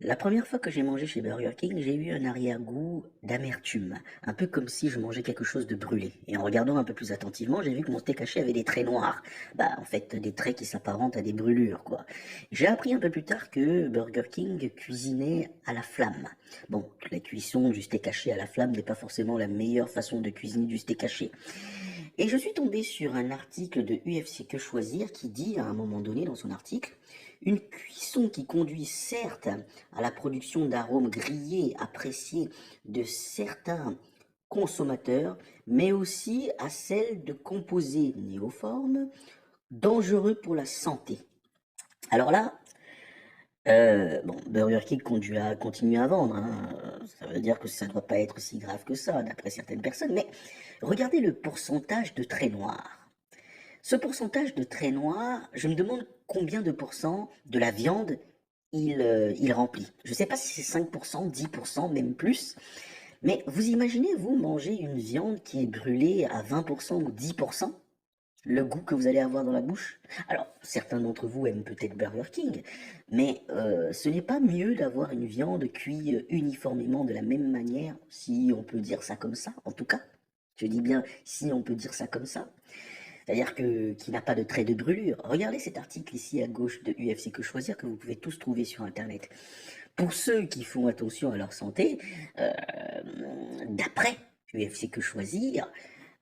La première fois que j'ai mangé chez Burger King, j'ai eu un arrière-goût d'amertume, un peu comme si je mangeais quelque chose de brûlé. Et en regardant un peu plus attentivement, j'ai vu que mon steak haché avait des traits noirs. Bah, en fait, des traits qui s'apparentent à des brûlures, quoi. J'ai appris un peu plus tard que Burger King cuisinait à la flamme. Bon, la cuisson du steak haché à la flamme n'est pas forcément la meilleure façon de cuisiner du steak haché. Et je suis tombé sur un article de UFC Que Choisir qui dit à un moment donné dans son article, une cuisson qui conduit certes à la production d'arômes grillés appréciés de certains consommateurs, mais aussi à celle de composés néoformes dangereux pour la santé. Alors là, bon, Burger King continue à vendre, hein, ça veut dire que ça ne doit pas être si grave que ça, d'après certaines personnes, mais regardez le pourcentage de traits noirs. Ce pourcentage de traits noirs, je me demande combien de pourcents de la viande il remplit. Je ne sais pas si c'est 5%, 10%, même plus, mais vous imaginez, vous, manger une viande qui est brûlée à 20% ou 10%? Le goût que vous allez avoir dans la bouche. Alors, certains d'entre vous aiment peut-être Burger King, mais ce n'est pas mieux d'avoir une viande cuite uniformément de la même manière, si on peut dire ça comme ça, en tout cas. Je dis bien si on peut dire ça comme ça. C'est-à-dire que qui n'a pas de trait de brûlure. Regardez cet article ici à gauche de UFC Que Choisir que vous pouvez tous trouver sur Internet. Pour ceux qui font attention à leur santé, euh, d'après UFC Que Choisir,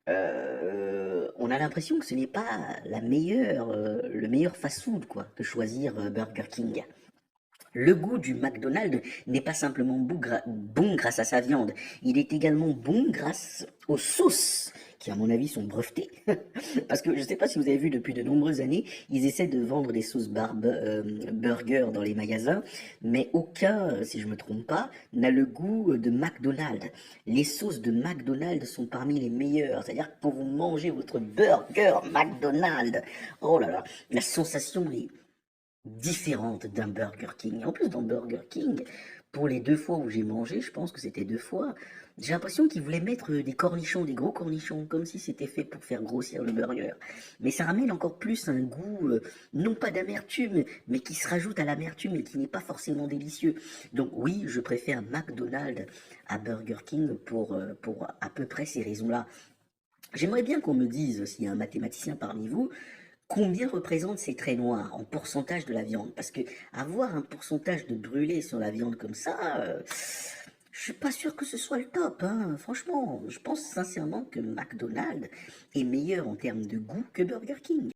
on a l'impression que ce n'est pas le meilleur fast-food quoi, que choisir Burger King. Le goût du McDonald's n'est pas simplement bon grâce à sa viande, il est également bon grâce aux sauces, qui à mon avis sont brevetées. Parce que je ne sais pas si vous avez vu depuis de nombreuses années, ils essaient de vendre des sauces burger dans les magasins, mais aucun, si je ne me trompe pas, n'a le goût de McDonald's. Les sauces de McDonald's sont parmi les meilleures, c'est-à-dire que pour vous manger votre burger McDonald's, oh là là, la sensation est différente d'un Burger King. En plus, dans Burger King, pour les deux fois où j'ai mangé, je pense que c'était deux fois, j'ai l'impression qu'ils voulaient mettre des cornichons, des gros cornichons, comme si c'était fait pour faire grossir le burger. Mais ça ramène encore plus un goût, non pas d'amertume, mais qui se rajoute à l'amertume et qui n'est pas forcément délicieux. Donc oui, je préfère McDonald's à Burger King pour à peu près ces raisons-là. J'aimerais bien qu'on me dise, s'il y a un mathématicien parmi vous, combien représentent ces traits noirs en pourcentage de la viande? Parce que avoir un pourcentage de brûlé sur la viande comme ça, je suis pas sûr que ce soit le top, hein. Franchement, je pense sincèrement que McDonald's est meilleur en termes de goût que Burger King.